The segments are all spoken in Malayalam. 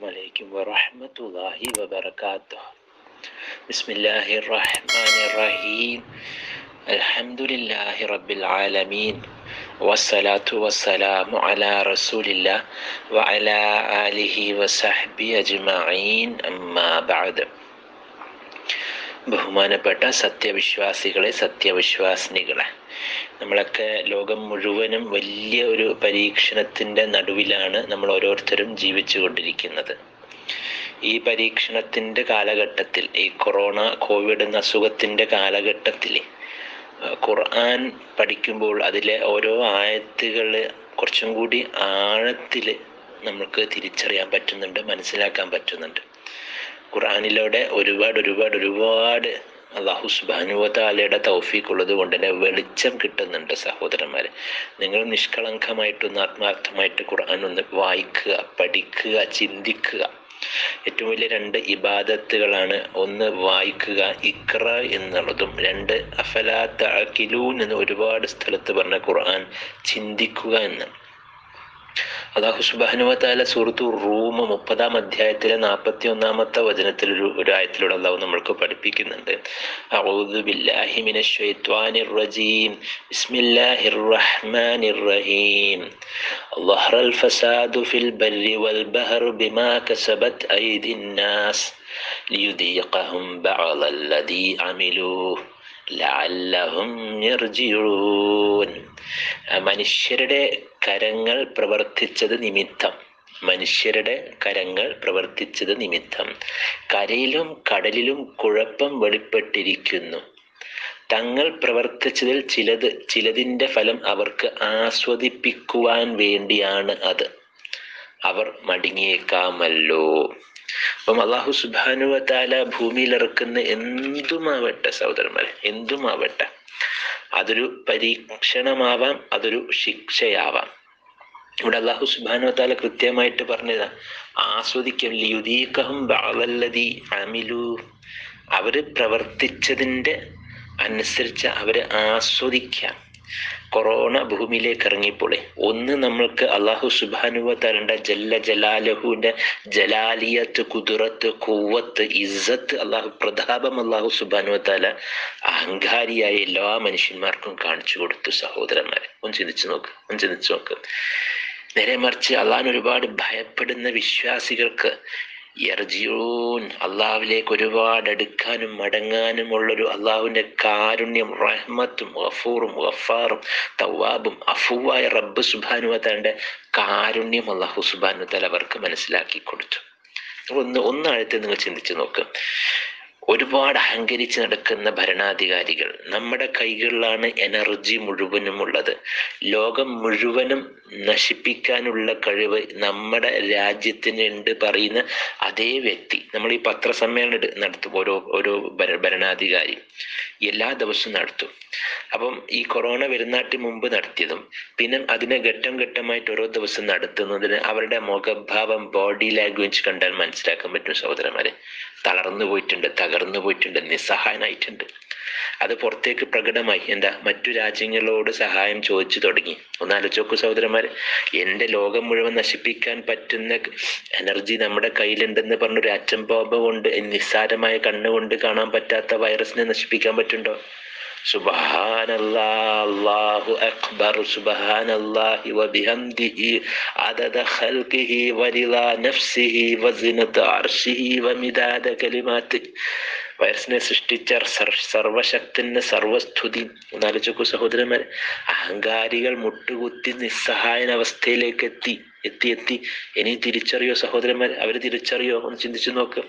عليكم ورحمة الله وبركاته. بسم الله الرحمن الرحيم. الحمد لله رب العالمين والصلاة والسلام على رسول الله وعلى آله وصحبه أجمعين أما بعد. ബഹുമാനപ്പെട്ട സത്യവിശ്വാസികളെ, സത്യവിശ്വാസിനികളെ, നമ്മളൊക്കെ ലോകം മുഴുവനും വലിയ ഒരു പരീക്ഷണത്തിൻ്റെ നടുവിലാണ് നമ്മൾ ഓരോരുത്തരും ജീവിച്ചു കൊണ്ടിരിക്കുന്നത്. ഈ പരീക്ഷണത്തിൻ്റെ കാലഘട്ടത്തിൽ, ഈ കോവിഡ് എന്ന അസുഖത്തിൻ്റെ കാലഘട്ടത്തിൽ ഖുർആൻ പഠിക്കുമ്പോൾ അതിലെ ഓരോ ആയത്തുകൾ കുറച്ചും കൂടി ആഴത്തിൽ നമുക്ക് തിരിച്ചറിയാൻ പറ്റുന്നുണ്ട്, മനസ്സിലാക്കാൻ പറ്റുന്നുണ്ട്. ഖുർആനിലൂടെ ഒരുപാട് അല്ലാഹു സുബ്ഹാനഹു വ തആലയുടെ തൗഫീഖ് ഉള്ളത് കൊണ്ട് തന്നെ വെളിച്ചം കിട്ടുന്നുണ്ട്. സഹോദരന്മാരെ, നിങ്ങൾ നിഷ്കളങ്കമായിട്ടൊന്ന് ആത്മാർത്ഥമായിട്ട് ഖുർആൻ ഒന്ന് വായിക്കുക, പഠിക്കുക, ചിന്തിക്കുക. ഏറ്റവും വലിയ രണ്ട് ഇബാദത്തുകളാണ്. ഒന്ന് വായിക്കുക, ഇഖ്റ എന്നുള്ളതും, രണ്ട് അഫലാ തഅഖിലൂൻ എന്ന് ഒരുപാട് സ്ഥലത്ത് പറഞ്ഞ ഖുർആൻ ചിന്തിക്കുക എന്ന്. അല്ലാഹു സുബ്ഹാനഹു വ തആല സൂറത്തു റൂം 30-ാം അധ്യായത്തിലെ 41-ാമത്തെ വചനത്തിൽ ഒരു ആയത്തിലൂടെ അല്ലാഹു നമ്മൾക്ക് പഠിപ്പിക്കുന്നുണ്ട്. അഊദു ബില്ലാഹി മിനശ് ശൈത്വാനിർ റജീം. ബിസ്മില്ലാഹിർ റഹ്മാനിർ റഹീം. ളഹറൽ ഫസാദു ഫിൽ ബർരി വൽ ബഹറി ബിമാ കസബത് ഐദിൻ നാസ് ലിയുദീഖഹും ബഅദല്ലദീ അമിലൂ ലഅല്ലഹും യർജിഊൻ. മനുഷ്യരുടെ കരങ്ങൾ പ്രവർത്തിച്ചത് നിമിത്തം കരയിലും കടലിലും കുഴപ്പം വെളിപ്പെട്ടിരിക്കുന്നു. തങ്ങൾ പ്രവർത്തിച്ചതിൽ ചിലതിൻ്റെ ഫലം അവർക്ക് ആസ്വദിപ്പിക്കുവാൻ വേണ്ടിയാണ് അത്. അവർ മടങ്ങിയേക്കാമല്ലോ. അപ്പം അല്ലാഹു സുബ്ഹാനഹു വ തആല ഭൂമിയിൽ ഇറക്കുന്ന എന്തുമാവട്ടെ സഹോദരന്മാരെ, എന്തുമാവട്ടെ, അതൊരു പരീക്ഷണമാവാം, അതൊരു ശിക്ഷയാവാം. ഇവിടെ അല്ലാഹു സുബ്ഹാനഹു വ തആല കൃത്യമായിട്ട് പറഞ്ഞതാ, ആസ്വദിക്കും. ലിയുദീഖഹും ബഅദല്ലദീ അമിലൂ. അവര് പ്രവർത്തിച്ചതിൻ്റെ അനുസരിച്ച് അവര് ആസ്വദിക്കാം. കൊറോണ ഭൂമിയിലേക്ക് ഇറങ്ങിയപ്പോൾ ഒന്ന് നമ്മൾക്ക് അല്ലാഹു സുബ്ഹാനഹു വ തആലയുടെ ജല്ല ജലാലുഹുവിൻ്റെ ജലാലിയത്ത്, കുദ്റത്ത്, ഖുവ്വത്ത്, ഇസ്സത്ത്, പ്രതാപം അല്ലാഹു സുബ്ഹാനഹു വ തആല അഹങ്കാരിയായ എല്ലാ മനുഷ്യന്മാർക്കും കാണിച്ചു കൊടുത്തു. സഹോദരന്മാരെ, ഒന്ന് ചിന്തിച്ചു നോക്ക്. നേരെ മറിച്ച് അള്ളാഹിനെ ഒരുപാട് ഭയപ്പെടുന്ന വിശ്വാസികൾക്ക് യർജിഊൻ, അള്ളാഹുവിലേക്ക് ഒരുപാട് അടുക്കാനും മടങ്ങാനുമുള്ളൊരു അള്ളാഹുവിൻ്റെ കാരുണ്യം, റഹ്മത്തും, ഗഫൂറും, ഗഫാറും, തവ്വാബും, അഫുവായ റബ്ബ് സുബ്ഹാനഹു വ തആലയുടെ കാരുണ്യം അല്ലാഹു സുബ്ഹാനഹു വ തആല അവർക്ക് മനസ്സിലാക്കി കൊടുത്തു. ഒന്നാഴത്തെ നിങ്ങൾ ചിന്തിച്ചു നോക്ക്. ഒരുപാട് അഹങ്കരിച്ച് നടക്കുന്ന ഭരണാധികാരികൾ, നമ്മുടെ കൈകളിലാണ് എനർജി മുഴുവനും ഉള്ളത്. ലോകം മുഴുവനും നശിപ്പിക്കാനുള്ള കഴിവ് നമ്മുടെ രാജ്യത്തിനുണ്ട് പറയുന്ന അതേ വ്യക്തി, നമ്മൾ ഈ പത്രസമ്മേളനം നടത്തും, ഓരോ ഭരണാധികാരി എല്ലാ ദിവസവും നടത്തും. അപ്പം ഈ കൊറോണ വരുന്നാട്ടി മുമ്പ് നടത്തിയതും പിന്നെ അതിനെ ഘട്ടം ഘട്ടമായിട്ട് ഓരോ ദിവസം നടത്തുന്നതിന് അവരുടെ മുഖഭാവം, ബോഡി ലാംഗ്വേജ് കണ്ടാൽ മനസ്സിലാക്കാൻ പറ്റും സഹോദരന്മാരെ. തളർന്നു പോയിട്ടുണ്ട്, നിസ്സഹായനായിട്ടുണ്ട്. അത് പുറത്തേക്ക് പ്രകടമായി. മറ്റു രാജ്യങ്ങളോട് സഹായം ചോദിച്ചു തുടങ്ങി. ഒന്നാലോചിച്ചോക്കു സഹോദരന്മാരെ, എൻ്റെ ലോകം മുഴുവൻ നശിപ്പിക്കാൻ പറ്റുന്ന എനർജി നമ്മുടെ കയ്യിലുണ്ടെന്ന് പറഞ്ഞൊരു ആറ്റം ബോംബ് കൊണ്ട്, നിസ്സാരമായ കണ്ണുകൊണ്ട് കാണാൻ പറ്റാത്ത വൈറസിനെ നശിപ്പിക്കാൻ പറ്റുണ്ടോ? സുബ്ഹാനല്ലാഹ്, അല്ലാഹു അക്ബർ, സുബ്ഹാനല്ലാഹി വബിഹംദിഹി അദദ ഖൽഖിഹി വരിളാ നഫ്സിഹി വസിനത അർശിഹി വമിദാദ കലിമാതിഹി. വൈറസിനെ സൃഷ്ടിച്ച സർവശക്തന് സർവസ്തുതി. എന്നാലോചിക്കൂ സഹോദരന്മാരെ, അഹങ്കാരികൾ മുട്ടുകുത്തി നിസ്സഹായനവസ്ഥയിലേക്ക് എത്തി. ഇനി തിരിച്ചറിയോ സഹോദരന്മാരെ? അവർ തിരിച്ചറിയോ? ഒന്ന് ചിന്തിച്ചു നോക്ക്.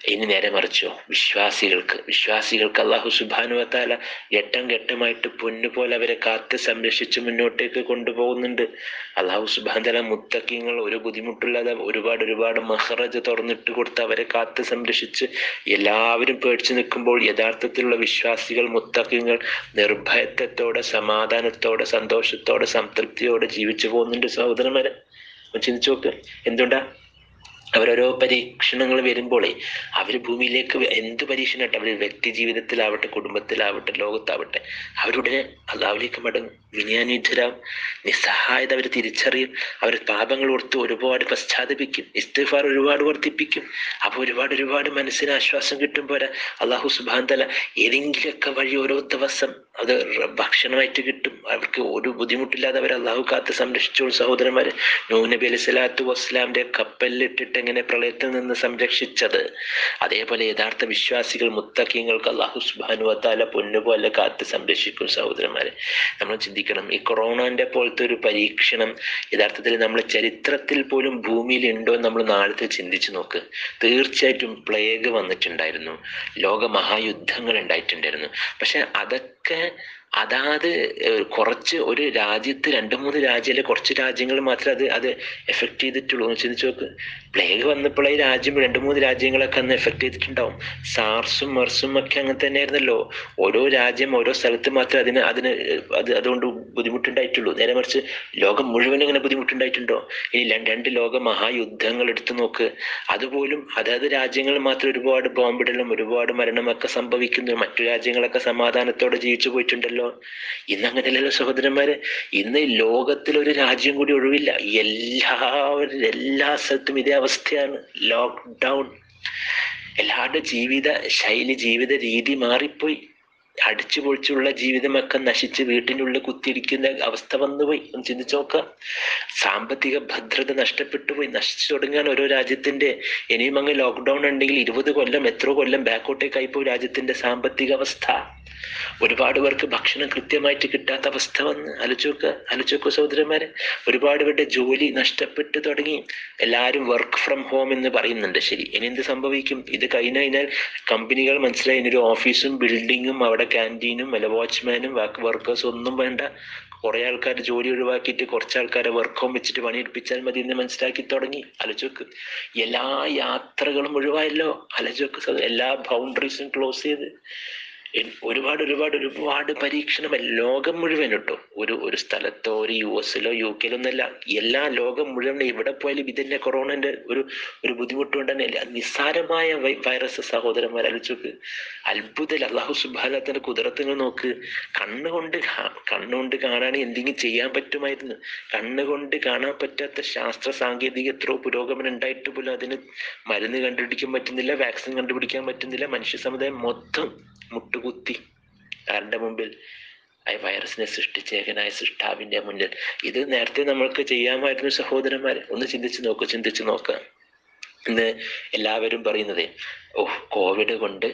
ഇനി നേരെ മറിച്ചോ, വിശ്വാസികൾക്ക് അല്ലാഹു സുബ്ഹാനഹു വ തആല ഘട്ടം ഘട്ടമായിട്ട് പൊന്നുപോലെ അവരെ കാത്ത് സംരക്ഷിച്ച് മുന്നോട്ടേക്ക് കൊണ്ടുപോകുന്നുണ്ട്. അല്ലാഹു സുബ്ഹാനഹു വ തആല മുത്തഖീങ്ങൾ ഒരു ബുദ്ധിമുട്ടില്ലാതെ ഒരുപാട് മഖ്റജ് തുറന്നിട്ട് കൊടുത്ത് അവരെ കാത്ത് സംരക്ഷിച്ച് എല്ലാവരും പേടിച്ചു നിൽക്കുമ്പോൾ യഥാർത്ഥത്തിലുള്ള വിശ്വാസികൾ, മുത്തഖീങ്ങൾ നിർഭയത്വത്തോടെ, സമാധാനത്തോടെ, സന്തോഷത്തോടെ, സംതൃപ്തിയോടെ ജീവിച്ചു പോകുന്നുണ്ട്. സഹോദരന്മാരെ, ചിന്തിച്ചു നോക്ക്. എന്തുകൊണ്ടാ? അവരോരോ പരീക്ഷണങ്ങൾ വരുമ്പോഴേ അവർ ഭൂമിയിലേക്ക് എന്ത് പരീക്ഷണമായിട്ട് അവർ വ്യക്തി ജീവിതത്തിലാവട്ടെ, കുടുംബത്തിലാവട്ടെ, ലോകത്താവട്ടെ, അവരുടെ അള്ളാഹുവിലേക്ക് മടങ്ങും, വിനയാന്വിതരാകും, നിസ്സഹായത അവർ തിരിച്ചറിയും, അവർ പാപങ്ങൾ ഓർത്ത് ഒരുപാട് പശ്ചാത്തപിക്കും, ഇസ്തിഗ്ഫാർ ഒരുപാട് വർദ്ധിപ്പിക്കും. അപ്പോൾ ഒരുപാട് മനസ്സിന് ആശ്വാസം കിട്ടും. പോരാ, അള്ളാഹു സുബ്ഹാനഹു തആല ഏതെങ്കിലുമൊക്കെ വഴി ഓരോ ദിവസം അത് ഭക്ഷണമായിട്ട് കിട്ടും. അവർക്ക് ഒരു ബുദ്ധിമുട്ടില്ലാതെ അവർ അള്ളാഹു കാത്ത് സംരക്ഷിച്ചോളൂ. സഹോദരന്മാരെ, നൂഹ് നബി അലൈഹി സ്വലാത്തു വസ്സലാമിന്റെ കപ്പലിലിട്ടിട്ട് എങ്ങനെ പ്രളയത്തിൽ നിന്ന് സംരക്ഷിച്ചത്, അതേപോലെ യഥാർത്ഥ വിശ്വാസികൾ മുത്തഖീങ്ങൾക്ക് അള്ളാഹു സുബ്ഹാനഹു വതആല പൊന്നുപോലെ കാത്ത് സംരക്ഷിക്കും. സഹോദരന്മാരെ, നമ്മൾ ചിന്തിക്കണം, ഈ കൊറോണന്റെ പോലത്തെ ഒരു പരീക്ഷണം യഥാർത്ഥത്തിൽ നമ്മൾ ചരിത്രത്തിൽ പോലും ഭൂമിയിൽ ഉണ്ടോ എന്ന് നമ്മൾ നാളത്തെ ചിന്തിച്ചു നോക്ക്. തീർച്ചയായിട്ടും പ്ലേഗ് വന്നിട്ടുണ്ടായിരുന്നു, ലോക മഹായുദ്ധങ്ങൾ ഉണ്ടായിട്ടുണ്ടായിരുന്നു. പക്ഷെ അതൊക്കെ അതാത് കുറച്ച് ഒരു രാജ്യത്ത് 2-3 രാജ്യം, കുറച്ച് രാജ്യങ്ങൾ മാത്രമേ അത് എഫക്ട് ചെയ്തിട്ടുള്ളൂ എന്ന് ചിന്തിച്ചു നോക്ക്. പ്ലേഗ് വന്നപ്പോൾ ഈ രാജ്യം 2-3 രാജ്യങ്ങളൊക്കെ അന്ന് എഫക്ട് ചെയ്തിട്ടുണ്ടാവും. സാർസും മെർസും ഒക്കെ അങ്ങനെ തന്നെയായിരുന്നല്ലോ. ഓരോ രാജ്യം ഓരോ സ്ഥലത്ത് മാത്രമേ അതുകൊണ്ട് ബുദ്ധിമുട്ടുണ്ടായിട്ടുള്ളൂ. നേരെ മറിച്ച് ലോകം മുഴുവൻ ഇങ്ങനെ ബുദ്ധിമുട്ടുണ്ടായിട്ടുണ്ടോ? ഇനി രണ്ട് ലോക മഹായുദ്ധങ്ങൾ എടുത്തു നോക്ക്, അതുപോലും അതായത് രാജ്യങ്ങൾ മാത്രം ഒരുപാട് ബോംബിടലും ഒരുപാട് മരണമൊക്കെ സംഭവിക്കുന്നു. മറ്റു രാജ്യങ്ങളൊക്കെ സമാധാനത്തോടെ ജീവിച്ചു പോയിട്ടുണ്ടല്ലോ. ഇന്ന് അങ്ങനെയല്ലല്ലോ സഹോദരന്മാരെ. ഇന്ന് ലോകത്തിലൊരു രാജ്യം കൂടി ഒഴിവില്ല. എല്ലാ സ്ഥലത്തും ഇതേ അവസ്ഥയാണ്, ലോക്ക്ഡൗൺ. എല്ലാവരുടെ ജീവിത ശൈലി, ജീവിത രീതി മാറിപ്പോയി. അടിച്ചു പൊളിച്ചുള്ള ജീവിതമൊക്കെ നശിച്ച് വീട്ടിനുള്ളിൽ കുത്തിയിരിക്കുന്ന അവസ്ഥ വന്നുപോയി. ഒന്ന് ചിന്തിച്ചു നോക്കാം. സാമ്പത്തിക ഭദ്രത നഷ്ടപ്പെട്ടു പോയി, നശിച്ചു തുടങ്ങുകയാണ് ഓരോ രാജ്യത്തിന്റെ. ഇനിയും അങ്ങ് ലോക്ക്ഡൗൺ ഉണ്ടെങ്കിൽ 20 കൊല്ലം, എത്രയോ കൊല്ലം ബാക്കോട്ടേക്കായി പോയി രാജ്യത്തിന്റെ സാമ്പത്തിക അവസ്ഥ. ഒരുപാട് പേർക്ക് ഭക്ഷണം കൃത്യമായിട്ട് കിട്ടാത്ത അവസ്ഥ വന്ന് ആലോചിച്ചോക്കുക സഹോദരന്മാരെ. ഒരുപാട് പേരുടെ ജോലി നഷ്ടപ്പെട്ടു തുടങ്ങി. എല്ലാവരും വർക്ക് ഫ്രം ഹോം എന്ന് പറയുന്നുണ്ട്. ശരി, ഇനി എന്ത് സംഭവിക്കും? ഇത് കഴിഞ്ഞാൽ കമ്പനികൾ മനസ്സിലായി, ഒരു ഓഫീസും ബിൽഡിങ്ങും അവിടെ ക്യാൻറ്റീനും അല്ല വാച്ച്മാനും വർക്കേഴ്സും ഒന്നും വേണ്ട, കുറെ ആൾക്കാർ ജോലി ഒഴിവാക്കിയിട്ട് കുറച്ച് ആൾക്കാരെ വർക്ക് ഹോം വെച്ചിട്ട് പണിയെടുപ്പിച്ചാൽ മതി എന്ന് മനസ്സിലാക്കി തുടങ്ങി. ആലോചിക്ക്, എല്ലാ യാത്രകളും ഒഴിവായല്ലോ. ആലോചിക്ക്, എല്ലാ ബൗണ്ടറീസും ക്ലോസ് ചെയ്ത് ഒരുപാട് പരീക്ഷണം ലോകം മുഴുവൻ കേട്ടോ. ഒരു സ്ഥലത്തോ ഒരു US-ലോ UK-ലോ ഒന്നല്ല, എല്ലാ ലോകം മുഴുവൻ എവിടെ പോയാലും ഇതിന്റെ കൊറോണന്റെ ഒരു ബുദ്ധിമുട്ടുകൊണ്ട് തന്നെ നിസ്സാരമായ വൈറസ്. സഹോദരന്മാർ ആലോചിക്ക്, അത്ഭുതം. അല്ലാഹു സുബ്ഹാനഹു വതആല കുദറത്തുകൾ നോക്ക്. കണ്ണുകൊണ്ട് കാണാൻ എന്തെങ്കിലും ചെയ്യാൻ പറ്റുമായിരുന്നു. കണ്ണുകൊണ്ട് കാണാൻ പറ്റാത്ത ശാസ്ത്ര സാങ്കേതിക എത്രയോ പുരോഗമനം ഉണ്ടായിട്ട് പോലും അതിന് മരുന്ന് കണ്ടുപിടിക്കാൻ പറ്റുന്നില്ല, വാക്സിൻ കണ്ടുപിടിക്കാൻ പറ്റുന്നില്ല. മനുഷ്യ സമുദായം മൊത്തം മുട്ടുകുത്തി ആരുടെ മുമ്പിൽ? വൈറസിനെ സൃഷ്ടിച്ച ഏകനായ സൃഷ്ടാവിന്റെ മുന്നിൽ. ഇത് നേരത്തെ നമ്മൾക്ക് ചെയ്യാമായിരുന്നു സഹോദരന്മാരെ. ഒന്ന് ചിന്തിച്ചു നോക്കാം. ഇന്ന് എല്ലാവരും പറയുന്നത്, കോവിഡ് കൊണ്ട്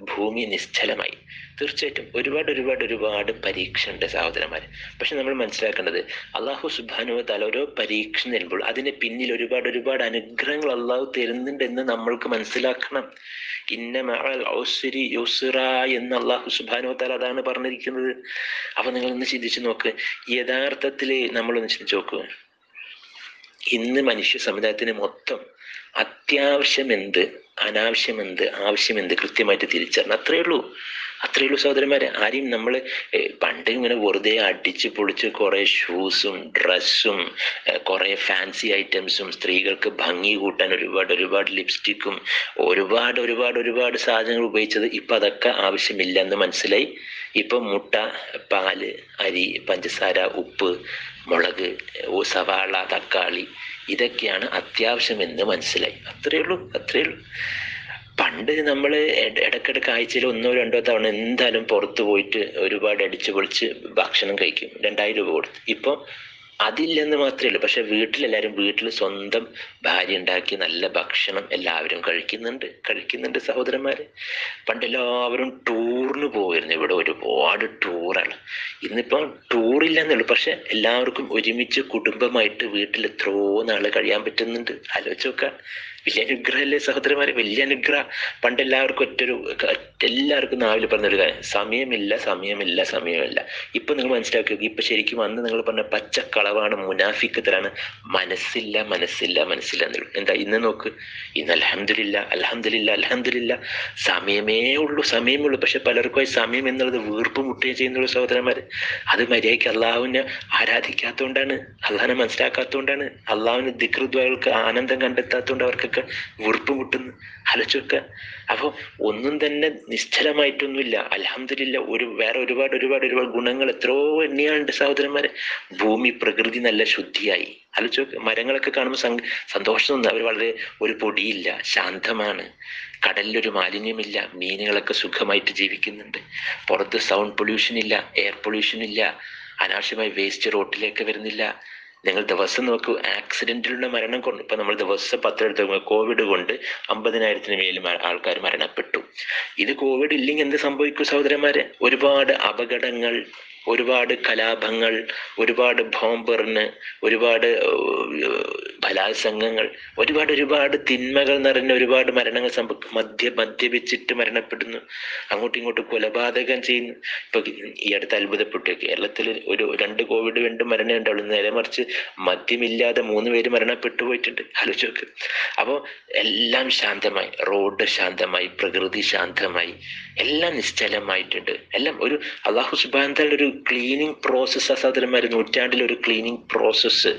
ഭൂമി നിശ്ചലമായി. തീർച്ചയായിട്ടും ഒരുപാട് പരീക്ഷ ഉണ്ട് സഹോദരന്മാരെ. പക്ഷെ നമ്മൾ മനസ്സിലാക്കേണ്ടത്, അള്ളാഹു സുബ്ഹാനഹു വതആല ഓരോ പരീക്ഷ നൽകുമ്പോൾ അതിന് പിന്നിൽ ഒരുപാട് അനുഗ്രഹങ്ങൾ അള്ളാഹു തരുന്നുണ്ടെന്ന് നമ്മൾക്ക് മനസ്സിലാക്കണം. ഇന്ന മഅൽ ഉസ്രി യുസ്റ എന്ന് അള്ളാഹു സുബ്ഹാനഹു വതആല അതാണ് പറഞ്ഞിരിക്കുന്നത്. അപ്പൊ നിങ്ങളൊന്ന് ചിന്തിച്ചു നോക്ക്. യഥാർത്ഥത്തിൽ നമ്മളൊന്ന് ചിന്തിച്ചു നോക്കുക, ഇന്ന് മനുഷ്യ സമുദായത്തിന് മൊത്തം അത്യാവശ്യം എന്ത്, അനാവശ്യം എന്ത്, ആവശ്യം എന്ത് കൃത്യമായിട്ട് തിരിച്ചറിഞ്ഞ അത്രയേ ഉള്ളൂ സഹോദരന്മാരെ. ആരെയും നമ്മൾ പണ്ട് ഇങ്ങനെ വെറുതെ അടിച്ച് പൊളിച്ച് കുറെ ഷൂസും ഡ്രസ്സും കുറെ ഫാൻസി ഐറ്റംസും, സ്ത്രീകൾക്ക് ഭംഗി കൂട്ടാൻ ഒരുപാട് ലിപ്സ്റ്റിക്കും ഒരുപാട് സാധനങ്ങൾ ഉപയോഗിച്ചത് ഇപ്പൊ അതൊക്കെ ആവശ്യമില്ല എന്ന് മനസ്സിലായി. ഇപ്പൊ മുട്ട, പാല്, അരി, പഞ്ചസാര, ഉപ്പ്, മുളക്, സവാള, തക്കാളി, ഇതൊക്കെയാണ് അത്യാവശ്യമെന്ന് മനസ്സിലായി. അത്രയേ ഉള്ളൂ. പണ്ട് നമ്മൾ ഇടയ്ക്കിടയ്ക്ക് ആഴ്ചയിൽ 1-2 തവണ എന്തായാലും പുറത്ത് പോയിട്ട് ഒരുപാട് അടിച്ചു പൊളിച്ച് ഭക്ഷണം കഴിക്കും, 2000 രൂപ കൊടുത്ത്. ഇപ്പൊ അതില്ലെന്ന് മാത്രമേ ഉള്ളൂ. പക്ഷെ വീട്ടിൽ സ്വന്തം ഭാര്യ ഉണ്ടാക്കി നല്ല ഭക്ഷണം എല്ലാവരും കഴിക്കുന്നുണ്ട് സഹോദരന്മാര്. പണ്ടെല്ലാവരും ടൂറിന് പോയിരുന്നു. ഇവിടെ ഒരുപാട് ടൂറാണ്. ഇന്നിപ്പം ടൂറില്ലെന്നുള്ളൂ, പക്ഷെ എല്ലാവർക്കും ഒരുമിച്ച് കുടുംബമായിട്ട് വീട്ടിൽ എത്രയോ നാള് കഴിയാൻ പറ്റുന്നുണ്ട്. ആലോചിച്ച് നോക്കാം. വലിയ അനുഗ്രഹമല്ലേ സഹോദരന്മാരെ? വലിയ അനുഗ്രഹം. പണ്ടെല്ലാവർക്കും എല്ലാവർക്കും നാവില് പറഞ്ഞൊരു കാര്യം, സമയമില്ല. ഇപ്പൊ നിങ്ങൾ മനസ്സിലാക്കി നോക്കി. ഇപ്പൊ ശരിക്കും അന്ന് നിങ്ങൾ പറഞ്ഞ പച്ചക്കളവാണ്, മുനാഫിക്കത്തരാണ്. മനസ്സില്ല എന്നുള്ളൂ. എന്താ ഇന്ന് നോക്ക്. ഇന്ന് അൽഹംദുലില്ലാ സമയമേ ഉള്ളൂ. പക്ഷെ പലർക്കും സമയം എന്നുള്ളത് വീർപ്പ് മുട്ടുകയും ചെയ്യുന്നുള്ളൂ സഹോദരന്മാര്. അത് മര്യാദയ്ക്ക് അള്ളാഹുവിനെ ആരാധിക്കാത്തതുകൊണ്ടാണ്, അള്ളാഹിനെ മനസ്സിലാക്കാത്തതുകൊണ്ടാണ്, അള്ളാഹുവിന് ദിക്റുദ്വാകൾക്ക് ആനന്ദം കണ്ടെത്താത്തതുകൊണ്ട് അവർക്ക് കാണുമ്പോഴൊക്കെ വീർപ്പ് മുട്ടുന്നു. ആലോചിച്ചൊക്കെ. അപ്പോൾ ഒന്നും തന്നെ നിശ്ചലമായിട്ടൊന്നുമില്ല. അൽഹംദുലില്ലാ. വേറെ ഒരുപാട് ഒരുപാട് ഒരുപാട് ഗുണങ്ങൾ എത്രയോ എണ്ണിയാണ്ട് സഹോദരന്മാരെ. ഭൂമി പ്രകൃതി നല്ല ശുദ്ധിയായി. ആലോചിച്ചോക്ക്. മരങ്ങളൊക്കെ കാണുമ്പോൾ സന്തോഷം തോന്നുന്നു. അവർ വളരെ ഒരു പൊടിയില്ല, ശാന്തമാണ്. കടലിലൊരു മാലിന്യമില്ല, മീനുകളൊക്കെ സുഖമായിട്ട് ജീവിക്കുന്നുണ്ട്. പുറത്ത് സൗണ്ട് പൊല്യൂഷൻ ഇല്ല, എയർ പൊല്യൂഷൻ ഇല്ല, അനാവശ്യമായി വേസ്റ്റ് റോട്ടിലേക്ക് വരുന്നില്ല. നിങ്ങൾ ദിവസം നോക്കൂ, ആക്സിഡന്റിലുള്ള മരണം കൊണ്ട് ഇപ്പൊ നമ്മൾ ദിവസം പത്രം എടുത്ത് കോവിഡ് കൊണ്ട് 50,000-ന് മേലും ആൾക്കാർ മരണപ്പെട്ടു. ഇത് കോവിഡ് ഇല്ലെങ്കിൽ എന്ത് സംഭവിക്കും സഹോദരന്മാരെ? ഒരുപാട് അപകടങ്ങൾ, ഒരുപാട് കലാപങ്ങൾ, ഒരുപാട് ബോംബെറിന്, ഒരുപാട് ബലാത്സംഗങ്ങൾ, ഒരുപാട് ഒരുപാട് തിന്മകൾ നിറഞ്ഞ ഒരുപാട് മരണങ്ങൾ മദ്യപിച്ചിട്ട് മരണപ്പെടുന്നു. അങ്ങോട്ടും ഇങ്ങോട്ടും കൊലപാതകം ചെയ്യുന്നു. ഇപ്പൊ ഈ അടുത്ത് അത്ഭുതപ്പെട്ടു, കേരളത്തിൽ ഒരു 2 കോവിഡ് മരണം ഉണ്ടാവുള്ളൂ. നേരെ മറിച്ച് മദ്യമില്ലാതെ 3 പേര് മരണപ്പെട്ടു പോയിട്ടുണ്ട്. ആലോചിച്ചോക്ക്. അപ്പോൾ എല്ലാം ശാന്തമായി, റോഡ് ശാന്തമായി, പ്രകൃതി ശാന്തമായി, എല്ലാം നിശ്ചലമായിട്ടുണ്ട്. എല്ലാം ഒരു അള്ളാഹു സുബ്ഹാനഹു വ തആല ഒരു ക്ലീനിങ് പ്രോസസ്സ്. സഹോദരന്മാര്, നൂറ്റാണ്ടിൽ ഒരു ക്ലീനിങ് പ്രോസസ്സ്.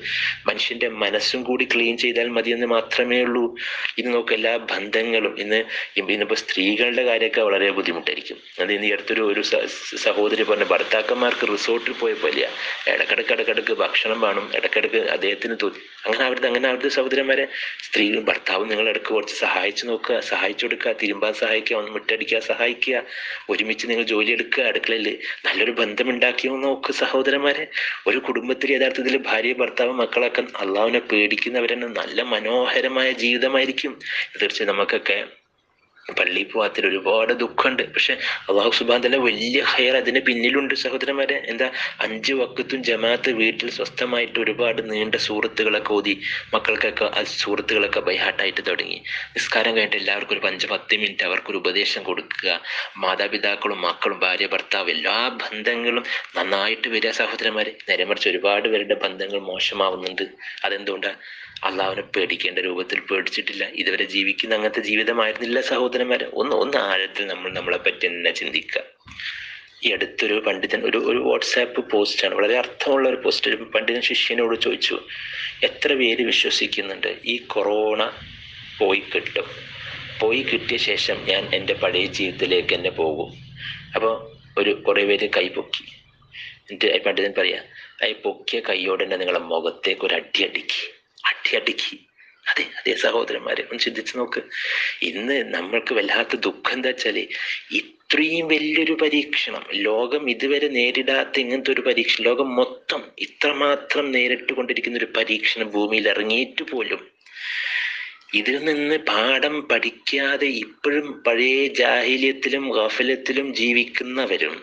മനുഷ്യന്റെ മനസ്സും കൂടി ക്ലീൻ ചെയ്താൽ മതിയെന്ന് മാത്രമേ ഉള്ളൂ. ഇന്ന് നോക്ക്, എല്ലാ ബന്ധങ്ങളും ഇന്നിപ്പോ സ്ത്രീകളുടെ കാര്യമൊക്കെ വളരെ ബുദ്ധിമുട്ടായിരിക്കും. അത് ഇന്ന് ഈ അടുത്തൊരു സഹോദരി പറഞ്ഞ, ഭർത്താക്കന്മാർക്ക് റിസോർട്ടിൽ പോയപ്പോലെയ ഇടക്കിടക്ക് ഭക്ഷണം വേണം, ഇടക്കിടക്ക് അദ്ദേഹത്തിന് അങ്ങനെ അവിടുത്തെ സഹോദരന്മാരെ, സ്ത്രീകളും ഭർത്താവും നിങ്ങൾ ഇടയ്ക്ക് കുറച്ച് സഹായിച്ചു നോക്കുക, സഹായിച്ചു കൊടുക്കുക, തിരുമ്പാൻ സഹായിക്കുക, ഒന്ന് മുറ്റടിക്കുക സഹായിക്കുക, ഒരുമിച്ച് നിങ്ങൾ ജോലി എടുക്കുക, അടുക്കളയിൽ നല്ലൊരു ബന്ധമുണ്ടാക്കിയോ നോക്ക് സഹോദരന്മാരെ. ഒരു കുടുംബത്തിൽ യഥാർത്ഥത്തിൽ ഭാര്യ, ഭർത്താവ്, മക്കളൊക്കെ അള്ളാഹുവിനെ പേടിക്കുന്നവരെന്നെ നല്ല മനോഹരമായ ജീവിതമായിരിക്കും. തീർച്ചയായും നമുക്കൊക്കെ പള്ളിയിൽ പോകാത്തിൽ ഒരുപാട് ദുഃഖമുണ്ട്. പക്ഷെ അള്ളാഹു സുബ്ഹാനഹു വ തആല വലിയ ഖൈർ അതിന് പിന്നിലുണ്ട് സഹോദരന്മാരെ. എന്താ? 5 വക്തും ജമാഅത്ത് വീട്ടിൽ സ്വസ്ഥമായിട്ട് ഒരുപാട് നീണ്ട സൂറത്തുകളൊക്കെ ഓതി മക്കൾക്കൊക്കെ ആ സൂറത്തുകളൊക്കെ ബൈഹാട്ടായിട്ട് തുടങ്ങി. നിസ്കാരം കഴിഞ്ഞിട്ട് എല്ലാവർക്കും ഒരു 5-10 മിനിറ്റ് അവർക്കൊരു ഉപദേശം കൊടുക്കുക. മാതാപിതാക്കളും മക്കളും ഭാര്യ ഭർത്താവ് എല്ലാ ബന്ധങ്ങളും നന്നായിട്ട് വരിക സഹോദരന്മാരെ. നേരെ മറിച്ച് ഒരുപാട് പേരുടെ ബന്ധങ്ങൾ മോശമാവുന്നുണ്ട്. അതെന്തുകൊണ്ടാണ്? അള്ളാഹുവിനെ പേടിക്കേണ്ട രൂപത്തിൽ പേടിച്ചിട്ടില്ല. ഇതുവരെ ജീവിക്കുന്ന അങ്ങനത്തെ ജീവിതമായിരുന്നില്ല സഹോദരന്മാരെ. ഒന്ന് ആഴത്തിൽ നമ്മളെ പറ്റി തന്നെ ചിന്തിക്കുക. ഈ അടുത്തൊരു പണ്ഡിതൻ ഒരു വാട്സാപ്പ് പോസ്റ്റാണ്, വളരെ അർത്ഥമുള്ള ഒരു പോസ്റ്റ്. ഒരു പണ്ഡിതൻ ശിഷ്യനോട് ചോദിച്ചു, എത്ര പേര് വിശ്വസിക്കുന്നുണ്ട് ഈ കൊറോണ പോയി കിട്ടിയ ശേഷം ഞാൻ എൻ്റെ പഴയ ജീവിതത്തിലേക്ക് തന്നെ പോകും? അപ്പോൾ കുറേ പേര് കൈ പൊക്കി. എന്നിട്ട് പണ്ഡിതൻ പറയാ, ഈ പൊക്കിയ കൈയോടെ തന്നെ നിങ്ങളെ മുഖത്തേക്ക് ഒരു അടിയടിക്ക്. അതെ സഹോദരന്മാരെ, ഒന്ന് ചിന്തിച്ചു നോക്ക്. ഇന്ന് നമ്മൾക്ക് വല്ലാത്ത ദുഃഖം എന്താ വെച്ചാല്, ഇത്രയും വലിയൊരു പരീക്ഷണം ലോകം ഇതുവരെ നേരിടാത്ത ഇങ്ങനത്തെ ഒരു പരീക്ഷണം, ലോകം മൊത്തം ഇത്രമാത്രം നേരിട്ട് കൊണ്ടിരിക്കുന്ന ഒരു പരീക്ഷണം ഭൂമിയിൽ ഇറങ്ങിയിട്ട് പോലും ഇതിൽ നിന്ന് പാഠം പഠിക്കാതെ ഇപ്പോഴും പഴയ ജാഹിലിയത്തിലും ഗഫലത്തിലും ജീവിക്കുന്നവരും,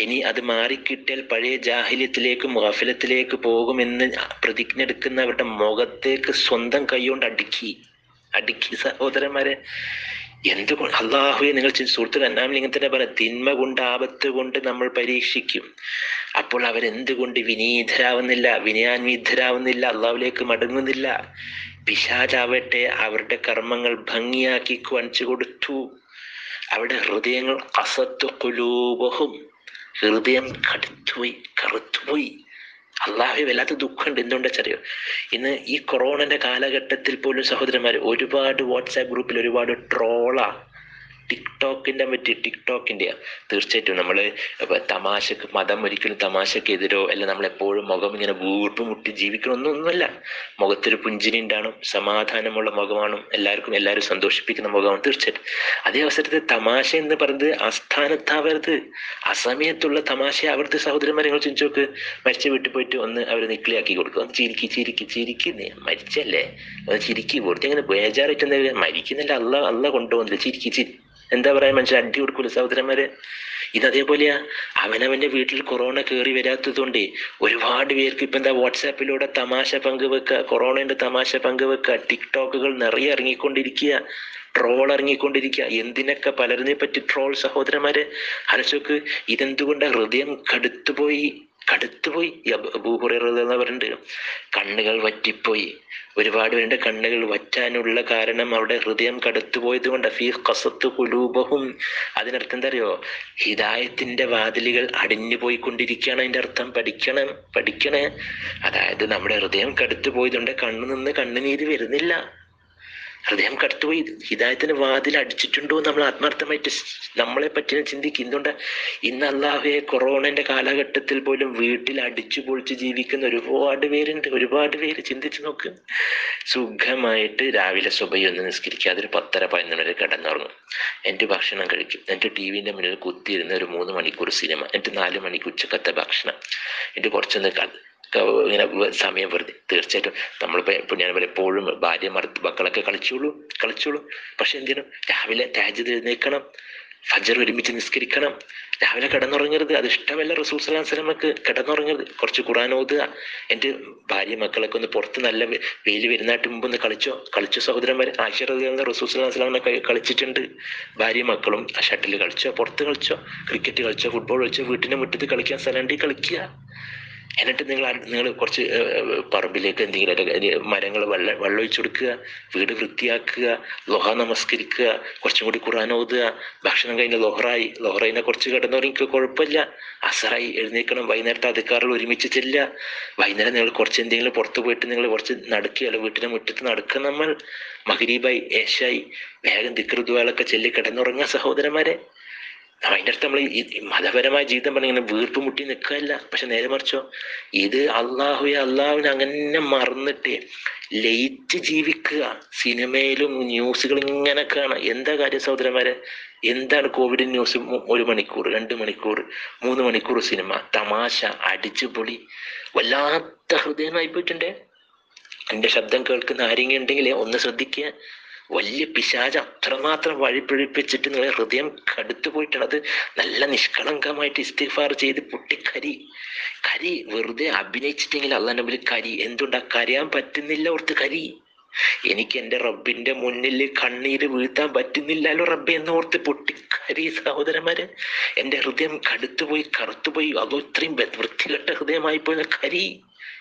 ഇനി അത് മാറിക്കിട്ടിയാൽ പഴയ ജാഹിലിയത്തിലേക്കും ഗഫലത്തിലേക്ക് പോകുമെന്ന് പ്രതിജ്ഞ എടുക്കുന്നവരുടെ മുഖത്തേക്ക് സ്വന്തം കൈകൊണ്ട് അടുക്കി സഹോദരന്മാരെ. എന്തുകൊണ്ട് അള്ളാഹുവെ, നിങ്ങൾ സുഹൃത്തുക്കൾ അന്നാമിൽ ഇങ്ങനെ തന്നെ പറയാം, തിന്മ കൊണ്ട് ആപത്ത് കൊണ്ട് നമ്മൾ പരീക്ഷിക്കും. അപ്പോൾ അവരെന്തുകൊണ്ട് വിനയാന്വിതരാവുന്നില്ല, അള്ളാഹുവിലേക്ക് മടങ്ങുന്നില്ല? പിശാചാവട്ടെ അവരുടെ കർമ്മങ്ങൾ ഭംഗിയാക്കി കാണിച്ചു കൊടുത്തു. അവരുടെ ഹൃദയങ്ങൾ ഖസത്ത് ഖുലൂബഹും, ഹൃദയം കറുത്തുപോയി. അള്ളാഹു വല്ലാത്ത ദുഃഖമുണ്ട്. എന്തുകൊണ്ടെന്നറിയോ? ഇന്ന് ഈ കൊറോണന്റെ കാലഘട്ടത്തിൽ പോലും സഹോദരന്മാർ ഒരുപാട് വാട്സാപ്പ് ഗ്രൂപ്പിൽ ഒരുപാട് ട്രോളാ. ടിക്ടോക്കിന്റെ തീർച്ചയായിട്ടും നമ്മൾ തമാശക്ക്, മതം ഒരിക്കലും തമാശക്കെതിരോ അല്ല, നമ്മളെപ്പോഴും മുഖം ഇങ്ങനെ വീർപ്പ് മുട്ടി ജീവിക്കണമെന്നൊന്നുമല്ല. മുഖത്തൊരു പുഞ്ചിരി ഉണ്ടാവണം, സമാധാനമുള്ള മുഖമാണ്, എല്ലാവരും സന്തോഷിപ്പിക്കുന്ന മുഖമാണ് തീർച്ചയായിട്ടും. അതേ അവസരത്തിൽ തമാശ എന്ന് പറയുന്നത് ആസ്ഥാനത്താവരുത്, അസമയത്തുള്ള തമാശ അവിടുത്തെ സഹോദരന്മാരെ നിങ്ങൾ ചിന്തിച്ചു നോക്ക്. മരിച്ച വീട്ടിൽ പോയിട്ട് ഒന്ന് അവർ നിക്കിളിയാക്കി കൊടുക്കുക, ചിരിക്കി മരിച്ചല്ലേ, ചിരിക്കി കൊടുത്ത് അങ്ങനെ ബേജാറായിട്ട് എന്താ മരിക്കുന്നില്ല, അല്ല കൊണ്ടുപോകുന്നില്ല, ചിരി എന്താ പറയാ, മനുഷ്യൻ അടി കൊടുക്കൂല സഹോദരന്മാരെ. ഇതേപോലെയാ. അവനവന്റെ വീട്ടിൽ കൊറോണ കയറി വരാത്തതുകൊണ്ട് ഒരുപാട് പേർക്ക് ഇപ്പൊ എന്താ വാട്സാപ്പിലൂടെ തമാശ പങ്കുവെക്കുക, കൊറോണന്റെ തമാശ പങ്കുവെക്കുക, ടിക്ടോക്കുകൾ നിറയെ ഇറങ്ങിക്കൊണ്ടിരിക്കുക, ട്രോൾ ഇറങ്ങിക്കൊണ്ടിരിക്കുക. എന്തിനൊക്കെ പലരിനെ പറ്റി ട്രോൾ സഹോദരന്മാരെ. ആലോചിച്ച് ഇതെന്തുകൊണ്ട് ഹൃദയം കടുത്തുപോയി. അബൂ ഹുറൈറ പറഞ്ഞിട്ടുണ്ട്, കണ്ണുകൾ വറ്റിപ്പോയി. ഒരുപാട് പേരുടെ കണ്ണുകൾ വറ്റാനുള്ള കാരണം അവരുടെ ഹൃദയം കടുത്തുപോയത് കൊണ്ട്. ഫീ ഖസത്ത് ഖുലൂബഹും, അതിനർത്ഥം എന്താ അറിയോ? ഹിദായത്തിന്റെ വാതിലുകൾ അടിഞ്ഞു പോയിക്കൊണ്ടിരിക്കുകയാണ് അതിന്റെ അർത്ഥം. പഠിക്കണേ. അതായത് നമ്മുടെ ഹൃദയം കടുത്തു പോയതുകൊണ്ട് കണ്ണു നിന്ന് കണ്ണുനീര് വരുന്നില്ല. ഹൃദയം കടത്തുപോയി. ഹിദായത്തിന് വാതിൽ അടിച്ചിട്ടുണ്ടോ നമ്മൾ ആത്മാർത്ഥമായിട്ട് നമ്മളെ പറ്റി ചിന്തിക്കും. എന്തുകൊണ്ട് ഇന്ന് അല്ലാഹുവേ കൊറോണന്റെ കാലഘട്ടത്തിൽ പോലും വീട്ടിൽ അടിച്ചു പൊളിച്ച് ജീവിക്കുന്ന ഒരുപാട് പേരുണ്ട്. ഒരുപാട് പേര് ചിന്തിച്ചു നോക്ക്. സുഖമായിട്ട് രാവിലെ സുബഹി ഒന്ന് നിസ്കരിക്കുക, അതൊരു 10:30-11 വരെ കിടന്നുറങ്ങും, എന്നിട്ട് ഭക്ഷണം കഴിക്കും, എന്നിട്ട് TV-ന്റെ മുന്നിൽ കുത്തിയിരുന്ന ഒരു 3 മണിക്കൂർ സിനിമ, എന്നിട്ട് 4 മണിക്ക് ഉച്ചക്കത്തെ ഭക്ഷണം, എന്നിട്ട് കുറച്ചൊന്ന് ഇങ്ങനെ സമയം വെറുതെ. തീർച്ചയായിട്ടും നമ്മളിപ്പോൾ ഞാൻ എപ്പോഴും ഭാര്യ മക്കളൊക്കെ കളിച്ചോളൂ. പക്ഷെ എന്തിനും രാവിലെ തഹജ്ജുദ് എഴുന്നേൽക്കണം, ഫജ്ർ ഒരുമിച്ച് നിസ്കരിക്കണം, രാവിലെ കിടന്നുറങ്ങരുത്. അത് ഇഷ്ടമല്ല റസൂൽ സ്വല്ലല്ലാഹു അലൈഹി വസല്ലമക്ക്. കിടന്നുറങ്ങരുത്, കുറച്ച് ഖുർആൻ ഓതുക. എൻ്റെ ഭാര്യ മക്കളൊക്കെ ഒന്ന് പുറത്ത് നല്ല വെയിൽ വരുന്നതായിട്ട് മുമ്പ് ഒന്ന് കളിച്ചോ സഹോദരന്മാരെ. ആയിഷ റളിയല്ലാഹു അൻഹ റസൂൽ സ്വല്ലല്ലാഹു അലൈഹി വസല്ലമനെ കളിച്ചിട്ടുണ്ട്. ഭാര്യ മക്കളും ഷട്ടിൽ കളിച്ചോ, പുറത്ത് കളിച്ചോ, ക്രിക്കറ്റ് കളിച്ചോ, ഫുട്ബോൾ കളിച്ചോ, വീട്ടിന്റെ മുറ്റത്ത് കളിക്കാൻ സ്ഥലമുണ്ടെങ്കിൽ കളിക്കുക. എന്നിട്ട് നിങ്ങൾ കുറച്ച് പറമ്പിലേക്ക് എന്തെങ്കിലും മരങ്ങൾ വെള്ളം ഒഴിച്ചു കൊടുക്കുക, വീട് വൃത്തിയാക്കുക, ലോഹ നമസ്കരിക്കുക, കുറച്ചും കൂടി ഖുർആൻ ഓതുക. ഭക്ഷണം കഴിഞ്ഞ് ലൊഹറയിനെ കുറച്ച് കിടന്നുറങ്ങിക്കുക, കുഴപ്പമില്ല. അസറായി എഴുന്നേൽക്കണം, വൈകുന്നേരത്തെ അധികാറുകൾ ഒരുമിച്ച് ചെല്ലുക. വൈകുന്നേരം നിങ്ങൾ കുറച്ച് എന്തെങ്കിലും പുറത്ത് പോയിട്ട് നിങ്ങൾ കുറച്ച് നടക്കുകയല്ല, വീട്ടിലെ മുറ്റത്ത് നടക്കുക. നമ്മൾ മഗ്‌രിബായി ഏശായി വേഗം ദിക്ർ ദുആകളൊക്കെ ചൊല്ലി കിടന്നുറങ്ങുക സഹോദരന്മാരെ. അതിൻ്റെ അടുത്ത് നമ്മൾ ഈ മതപരമായ ജീവിതം പറഞ്ഞ ഇങ്ങനെ വീർപ്പ് മുട്ടി നിൽക്കുകയല്ല. പക്ഷെ നേരെ മറിച്ചോ, ഇത് അള്ളാഹുവിനെ അങ്ങനെ മറന്നിട്ട് ലയിച്ച് ജീവിക്കുക. സിനിമയിലും ന്യൂസുകളും ഇങ്ങനെ കാണാം. എന്താ കാര്യം സഹോദരന്മാരെ? എന്താണ് കോവിഡ് ന്യൂസ്? 1 മണിക്കൂർ, 2 മണിക്കൂർ, 3 മണിക്കൂർ സിനിമ, തമാശ, അടിച്ചുപൊളി. വല്ലാത്ത ഹൃദയമായി പോയിട്ടുണ്ടേ. എൻ്റെ ശബ്ദം കേൾക്കുന്ന ആരെങ്കിലും ഉണ്ടെങ്കിൽ ഒന്ന് ശ്രദ്ധിക്കുക. വലിയ പിശാച് അത്രമാത്രം വഴിപിഴപ്പിച്ചിട്ട് നിങ്ങളെ ഹൃദയം കടുത്തു പോയിട്ടാണ്. അത് നല്ല നിഷ്കളങ്കമായിട്ട് ഇസ്തിഗ്ഫാർ ചെയ്ത് പൊട്ടിക്കരി വെറുതെ അഭിനയിച്ചിട്ടെങ്കിൽ അള്ളാഹുവിന്റെ മുമ്പിൽ കരി. എന്തുണ്ടാ കരയാൻ പറ്റുന്നില്ല ഓർത്ത് കരി. എനിക്ക് എൻ്റെ റബ്ബിന്റെ മുന്നിൽ കണ്ണീര് വീഴ്ത്താൻ പറ്റുന്നില്ലല്ലോ റബ്ബെ എന്ന് ഓർത്ത് പൊട്ടിക്കരി സഹോദരന്മാരെ. എൻ്റെ ഹൃദയം കടുത്തുപോയി, കറുത്തുപോയി. അതോ ഇത്രയും വൃത്തികെട്ട ഹൃദയമായി പോയ കരി.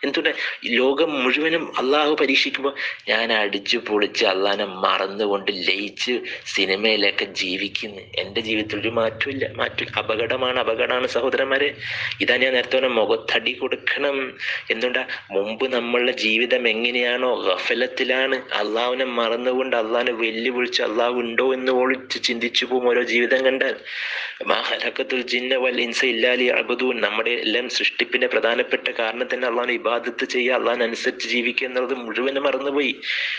എന്തുകൊണ്ട് ലോകം മുഴുവനും അള്ളാഹു പരീക്ഷിക്കുമ്പോൾ ഞാൻ അടിച്ചു പൊളിച്ച് അള്ളാഹിനെ മറന്നുകൊണ്ട് ലയിച്ച് സിനിമയിലൊക്കെ ജീവിക്കുന്നു. എൻ്റെ ജീവിതത്തിൽ ഒരു മാറ്റമില്ല. അപകടമാണ് സഹോദരന്മാരെ. ഇതാ ഞാൻ നേരത്തെ പറഞ്ഞ മുഖത്തടി കൊടുക്കണം. എന്തുകൊണ്ടാ? മുമ്പ് നമ്മളുടെ ജീവിതം എങ്ങനെയാണോ ഗഫലത്തിലാണ്, അള്ളാഹുവിനെ മറന്നുകൊണ്ട് അള്ളാഹിനെ വെല്ലുവിളിച്ച് അള്ളാഹു ഉണ്ടോ എന്ന് ഒളിച്ച് ചിന്തിച്ചു പോകും ഓരോ ജീവിതം കണ്ടാൽ. മാ ഖലഖതുൽ ജിന്ന വൽ ഇൻസ ഇല്ലാ ലിയഅ്ബുദൂൻ. നമ്മുടെ എല്ലാം സൃഷ്ടിപ്പിന്റെ പ്രധാനപ്പെട്ട കാരണം തന്നെ അള്ളാഹിനെ ഇബാദത്ത് ചെയ്യുക, അള്ളാഹിനനുസരിച്ച് ജീവിക്കുക എന്നുള്ളത് മുഴുവനും മറന്നുപോയി.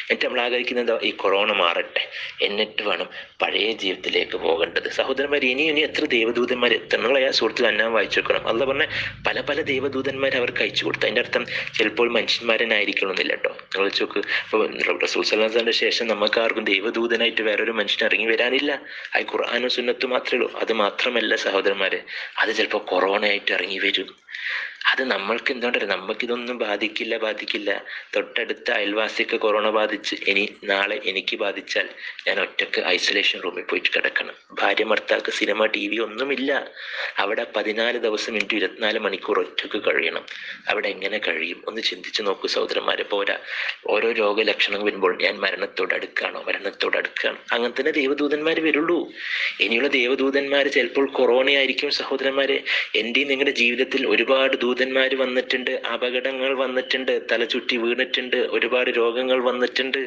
എന്നിട്ട് നമ്മൾ ആഗ്രഹിക്കുന്നത് ഈ കൊറോണ മാറട്ടെ, എന്നിട്ട് വേണം പഴയ ജീവിതത്തിലേക്ക് പോകേണ്ടത്. സഹോദരന്മാർ, ഇനി എത്ര ദേവദൂതന്മാർ എത്തണം. സുഹൃത്തുക്കൾ അന്നാൻ വായിച്ചു വെക്കണം. അള്ളാഹ് പറഞ്ഞ പല ദേവദൂതന്മാരെ അവർക്ക് അയച്ചു കൊടുത്തു. അതിൻ്റെ അർത്ഥം ചിലപ്പോൾ മനുഷ്യന്മാരനായിരിക്കണമെന്നില്ല കേട്ടോ. നിങ്ങൾ ചോക്ക് ഇപ്പോൾ റസൂൽ സ്വല്ലല്ലാഹു അലൈഹി വസല്ലമയുടെ ശേഷം നമുക്ക് ആർക്കും ദേവദൂതനായിട്ട് വേറൊരു മനുഷ്യൻ ഇറങ്ങി വരാനില്ല. അത് ഖുർആനും സുന്നത്തും മാത്രമേ ഉള്ളൂ. അത് മാത്രമല്ല സഹോദരന്മാരെ, അത് ചിലപ്പോൾ കൊറോണ ആയിട്ട് ഇറങ്ങി വരും. അത് നമ്മൾക്ക് എന്തുകൊണ്ടറിയാം? നമുക്കിതൊന്നും ബാധിക്കില്ല. തൊട്ടടുത്ത അയൽവാസിക്ക് കൊറോണ ബാധിച്ച് നാളെ എനിക്ക് ബാധിച്ചാൽ ഞാൻ ഒറ്റക്ക് ഐസൊലേഷൻ റൂമിൽ പോയിട്ട് കിടക്കണം. ഭാര്യ ഭർത്താക്ക് സിനിമ TV ഒന്നുമില്ല. അവിടെ 14 ദിവസം × 24 മണിക്കൂർ ഒറ്റക്ക് കഴിയണം. അവിടെ എങ്ങനെ കഴിയും? ഒന്ന് ചിന്തിച്ചു നോക്കൂ സഹോദരന്മാരെ. പോരാ, ഓരോ രോഗലക്ഷണം വരുമ്പോൾ ഞാൻ മരണത്തോട് അടുക്കുകയാണ്. അങ്ങനെ തന്നെ ദേവദൂതന്മാർ വരുള്ളൂ. ഇനിയുള്ള ദേവദൂതന്മാർ ചിലപ്പോൾ കൊറോണ ആയിരിക്കും സഹോദരന്മാരെ. എൻ്റെയും നിങ്ങളുടെ ജീവിതത്തിൽ ഒരുപാട് ദൂതന്മാർ വന്നിട്ടുണ്ട്, അപകടങ്ങൾ വന്നിട്ടുണ്ട്, തലചുറ്റി വീണിട്ടുണ്ട്, ഒരുപാട് രോഗങ്ങൾ വന്നിട്ടുണ്ട്,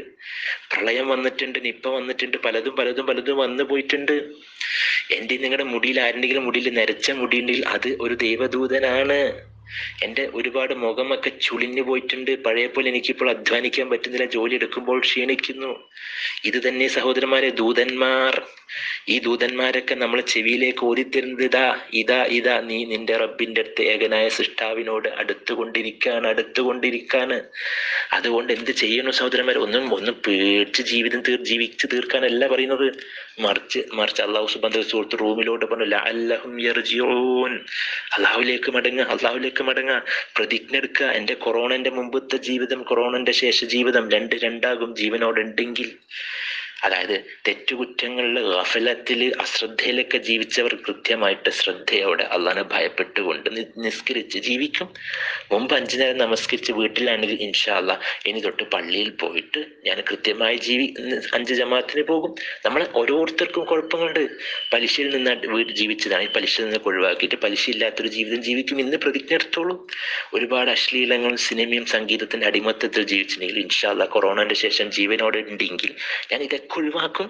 പ്രളയം വന്നിട്ടുണ്ട്, നിപ്പ വന്നിട്ടുണ്ട്, പലതും വന്നു പോയിട്ടുണ്ട്. എൻ്റെ നിങ്ങളുടെ മുടിയിൽ ആരുടെങ്കിലും മുടിയിൽ നരച്ച മുടിയുണ്ടെങ്കിൽ അത് ഒരു ദൈവദൂതനാണ്. എൻ്റെ ഒരുപാട് മുഖമൊക്കെ ചുളിഞ്ഞു പോയിട്ടുണ്ട്. പഴയ പോലെ എനിക്കിപ്പോൾ അധ്വാനിക്കാൻ പറ്റുന്നില്ല, ജോലി എടുക്കുമ്പോൾ ക്ഷീണിക്കുന്നു. ഇത് തന്നെ സഹോദരന്മാരെ ദൂതന്മാർ. ഈ ദൂതന്മാരൊക്കെ നമ്മൾ ചെവിയിലേക്ക് ഓതിത്തരുന്നത് ഇതാ നീ നിന്റെ റബ്ബിന്റെ അടുത്ത് ഏകനായ സൃഷ്ടാവിനോട് അടുത്തുകൊണ്ടിരിക്കാണ്. അതുകൊണ്ട് എന്ത് ചെയ്യണം സഹോദരന്മാർ? ഒന്നും പേടിച്ച് ജീവിച്ചു തീർക്കാനല്ല പറയുന്നത്. മറിച്ച് അള്ളാഹു സുബ്ഹാനഹു വ തആല റൂമിലോട്ട് പറഞ്ഞു ലഅല്ലഹും യർജിഊൻ. അള്ളാഹുവിലേക്ക് മടങ്ങുക, പ്രതിജ്ഞ എടുക്കുക. എൻ്റെ കൊറോണന്റെ മുമ്പത്തെ ജീവിതം, കൊറോണന്റെ ശേഷ ജീവിതം രണ്ടാകും ജീവനോടുണ്ടെങ്കിൽ. അതായത് തെറ്റുകുറ്റങ്ങളിൽ ഗഫലത്തിൽ അശ്രദ്ധയിലൊക്കെ ജീവിച്ചവർ കൃത്യമായിട്ട് ശ്രദ്ധയോടെ അള്ളാനെ ഭയപ്പെട്ടുകൊണ്ട് നിസ്കരിച്ച് ജീവിക്കും. മുമ്പ് 5 നേരം നമസ്കരിച്ച് വീട്ടിലാണെങ്കിൽ ഇൻഷാ അള്ളാ ഇനി തൊട്ട് പള്ളിയിൽ പോയിട്ട് ഞാൻ കൃത്യമായി 5 ജമാഅത്തിന് പോകും. നമ്മൾ ഓരോരുത്തർക്കും കുഴപ്പങ്ങളുണ്ട്. പലിശയിൽ നിന്ന് ജീവിച്ചതാണ്, ഈ പലിശയിൽ നിന്ന് ഒഴിവാക്കിയിട്ട് പലിശ ഇല്ലാത്തൊരു ജീവിതം ജീവിക്കും. ഇന്ന് പ്രതിജ്ഞ എടുത്തോളൂ. ഒരുപാട് അശ്ലീലങ്ങളും സിനിമയും സംഗീതത്തിന്റെ അടിമത്തത്തിൽ ജീവിച്ചിട്ടുണ്ടെങ്കിൽ ഇൻഷാ അള്ളാ കൊറോണന്റെ ശേഷം ജീവനോടെ ഉണ്ടെങ്കിൽ ഞാൻ ഇതൊക്കെ ഒഴിവാക്കും.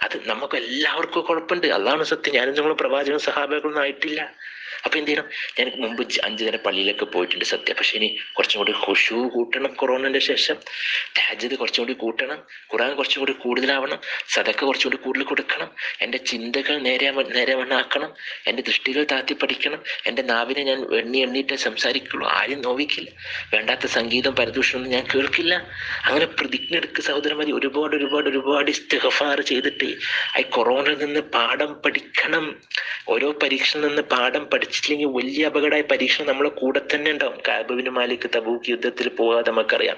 അത് നമുക്ക് എല്ലാവർക്കും കുഴപ്പമുണ്ട്. അതാണ് സത്യം. ഞാനും നിങ്ങൾ പ്രവാചകൻ സഹാബകളൊന്നും ആയിട്ടില്ല. അപ്പൊ എന്ത് ചെയ്യണം? ഞാൻ മുമ്പ് 5 നേരം പള്ളിയിലൊക്കെ പോയിട്ടുണ്ട് സത്യം. പക്ഷെ ഇനി കുറച്ചും കൂടി ഖുശൂ കൂട്ടണം. കൊറോണന്റെ ശേഷം തഹജ്ജുദ് കുറച്ചും കൂടി കൂട്ടണം. ഖുർആൻ കുറച്ചും കൂടി കൂടുതലാവണം. സദക്ക കുറച്ചും കൂടി കൂടുതൽ കൊടുക്കണം. എൻ്റെ ചിന്തകൾ നേരെവണ്ണാക്കണം. എൻ്റെ ദൃഷ്ടികൾ താത്തി പഠിക്കണം. എൻ്റെ നാവിനെ ഞാൻ എണ്ണിയിട്ട് സംസാരിക്കുള്ളൂ. ആരും നോവിക്കില്ല. വേണ്ടാത്ത സംഗീതം പരദൂഷണമൊന്നും ഞാൻ കേൾക്കില്ല. അങ്ങനെ പ്രതിജ്ഞ എടുക്കുക സഹോദരന്മാരെ. ഒരുപാട് ഇസ്തിഗ്ഫാർ ചെയ്തിട്ട് ഈ കൊറോണയിൽ നിന്ന് പാഠം പഠിക്കണം. ഓരോ പരീക്ഷയിൽ നിന്ന് പാഠം പഠിച്ചില്ലെങ്കിൽ വലിയ അപകടമായ പരീക്ഷ നമ്മളെ കൂടെ തന്നെ ഉണ്ടാവും. കഅബ് ബിൻ മാലിക് തബൂക്ക് യുദ്ധത്തിൽ പോകാതെ നമുക്കറിയാം.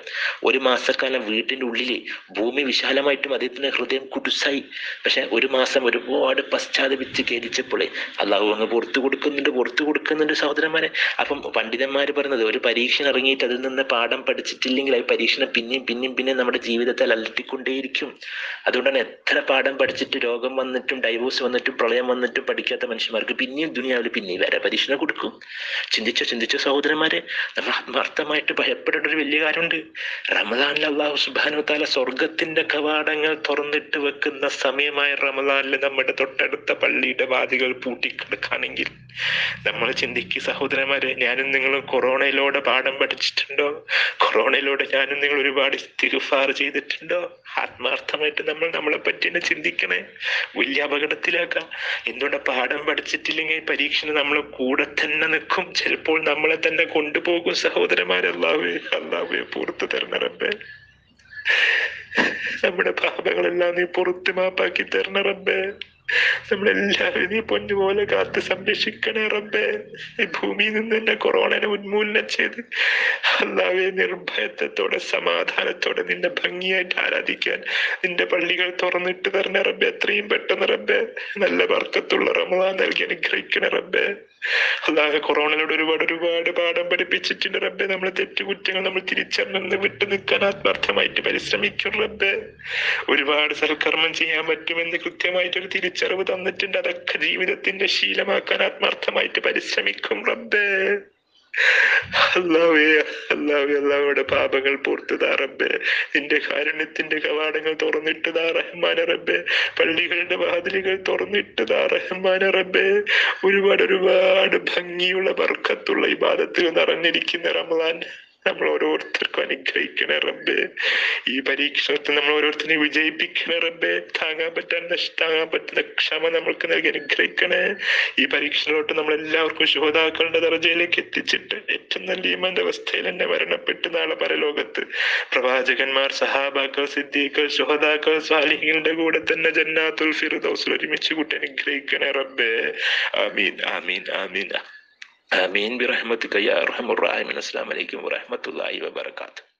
1 മാസക്കാലം വീട്ടിൻ്റെ ഉള്ളിൽ ഭൂമി വിശാലമായിട്ടും അദ്ദേഹത്തിന് ഹൃദയം കുടുസായി. പക്ഷെ 1 മാസം ഒരുപാട് പശ്ചാത്തപിച്ച് ഖേദിച്ചപ്പോഴേ അള്ളാഹു അങ്ങ് പുറത്തു കൊടുക്കുന്നുണ്ട് സഹോദരന്മാരെ. അപ്പം പണ്ഡിതന്മാർ പറയുന്നത് ഒരു പരീക്ഷ ഇറങ്ങിയിട്ട് അതിൽ നിന്ന് പാഠം പഠിച്ചിട്ടില്ലെങ്കിൽ ആ പരീക്ഷണം പിന്നെയും നമ്മുടെ ജീവിതത്തിൽ അലട്ടിക്കൊണ്ടേയിരിക്കും. അതുകൊണ്ടാണ് എത്ര പാഠം പഠിച്ചിട്ട് രോഗം വന്നിട്ടും ഡൈവോഴ്സ് വന്നിട്ടും പ്രളയം വന്നിട്ടും പഠിക്കാത്ത മനുഷ്യന്മാർക്ക് പിന്നെയും ദുനിയാവിൽ വേറെ പരീക്ഷണം കൊടുക്കും. ചിന്തിച്ചോ സഹോദരന്മാരെ. നമ്മൾ ആത്മാർത്ഥമായിട്ട് ഭയപ്പെടേണ്ട ഒരു വലിയ കാര്യമുണ്ട്. റമദാനിൽ അല്ലാഹു സുബ്ഹാനഹു തആല സ്വർഗത്തിന്റെ കവാടങ്ങൾ തുറന്നിട്ട് വെക്കുന്ന സമയമായ റമദാനിൽ നമ്മുടെ തൊട്ടടുത്ത പള്ളിയുടെ വാതിലുകൾ പൂട്ടിക്കിടക്കുകയാണെങ്കിൽ നമ്മൾ ചിന്തിക്കുക സഹോദരന്മാരെ. ഞാനും നിങ്ങളും കൊറോണയിലൂടെ പാഠം പഠിച്ചിട്ടുണ്ടോ? കൊറോണയിലൂടെ ഞാനും നിങ്ങൾ ഒരുപാട് ഇസ്തിഗ്ഫാർ ചെയ്തിട്ടുണ്ടോ? ആത്മാർത്ഥമായിട്ട് നമ്മളെ പറ്റി തന്നെ ചിന്തിക്കണേ. വലിയ അപകടത്തിലാക്കാം. എന്തുകൊണ്ട് പാഠം പഠിച്ചിട്ടില്ലെങ്കിൽ പരീക്ഷന് നമ്മളെ കൂടെ തന്നെ നിൽക്കും. ചിലപ്പോൾ നമ്മളെ തന്നെ കൊണ്ടുപോകും സഹോദരന്മാരെ. അല്ലാഹുവേ പുറത്തു തരണ റബ്ബേ. നമ്മുടെ പാപങ്ങളെല്ലാം നീ പുറത്ത് മാപ്പാക്കി തരണ റബ്ബേ. നമ്മളെല്ലാവരും നീ പൊന്നുപോലെ കാത്ത് സംരക്ഷിക്കണേ റബ്ബേ. ഈ ഭൂമിയിൽ നിന്ന് തന്നെ കൊറോണനെ ഉന്മൂലനം ചെയ്ത് അല്ലാഹുവേ നിർഭയത്വത്തോടെ സമാധാനത്തോടെ നിന്നെ ഭംഗിയായിട്ട് ആരാധിക്കാൻ നിന്റെ പള്ളികൾ തുറന്നിട്ട് തരണേ റബ്ബേ. എത്രയും പെട്ടെന്ന് റബ്ബേ നല്ല ബർക്കത്തുള്ള റമദാൻ നൽകി അനുഗ്രഹിക്കണേ റബ്ബേ. അല്ലാഹു കൊറോണയിലൂടെ ഒരുപാട് പാഠം പഠിപ്പിച്ചിട്ടുണ്ട് റബ്ബേ. നമ്മളെ തെറ്റുകുറ്റങ്ങൾ നമ്മൾ തിരിച്ചറിഞ്ഞ് വിട്ടു നിൽക്കാൻ ആത്മാർത്ഥമായിട്ട് പരിശ്രമിക്കും റബ്ബേ. ഒരുപാട് സൽക്കർമ്മം ചെയ്യാൻ പറ്റുമെന്ന് കൃത്യമായിട്ടൊരു തിരിച്ചറിവ് തന്നിട്ടുണ്ട്. അതൊക്കെ ജീവിതത്തിന്റെ ശീലമാക്കാൻ ആത്മാർത്ഥമായിട്ട് പരിശ്രമിക്കും റബ്ബേ. അല്ലാഹുവേ പാപങ്ങൾ പുറത്തുതാ റബ്ബേ. നിന്റെ കാരുണ്യത്തിന്റെ കവാടങ്ങൾ തുറന്നിട്ടുതാ റഹ്മാനെ റബ്ബേ. പള്ളികളുടെ വാതിലുകൾ തുറന്നിട്ടുതാ റഹ്മാനെ റബ്ബേ. ഒരുപാട് ഭംഗിയുള്ള ബർക്കത്തുള്ള ഇബാദത്തുകൾ നിറഞ്ഞിരിക്കുന്ന റമദാൻ നമ്മൾ ഓരോരുത്തർക്കും അനുഗ്രഹിക്കണേ റബ്ബേ. ഈ പരീക്ഷണത്തിൽ നമ്മൾ ഓരോരുത്തരെ വിജയിപ്പിക്കണേ റബ്ബേ. താങ്ങാൻ പറ്റുന്ന ക്ഷമ നമ്മൾക്ക് നൽകി അനുഗ്രഹിക്കണേ. ഈ പരീക്ഷണത്തിലോട്ട് നമ്മൾ എല്ലാവർക്കും ശുഹദാക്കളുടെ ദർജയിലേക്ക് എത്തിച്ചിട്ട് ഏറ്റവും നല്ല ഈമാന്റെ അവസ്ഥയിൽ തന്നെ മരണപ്പെട്ട് നാളെ പരലോകത്ത് പ്രവാചകന്മാർ, സഹാബാക്കൾ, സിദ്ദീഖുകൾ, ശുഹദാക്കൾ, സ്വാലിഹീങ്ങളുടെ കൂടെ തന്നെ ജന്നാത്തുൽ ഫിർദൗസിൽ ഒരുമിച്ച് കൂട്ടി അനുഗ്രഹിക്കണേ റബ്ബേ. ആമീൻ ആമീൻ ആമീൻ ആമീൻ ബിറഹ്മതിക യാ അർഹമർ റഹീമീൻ. അസ്സലാമു അലൈക്കും വറഹ്മത്തുള്ളാഹി വബറകാതുഹു.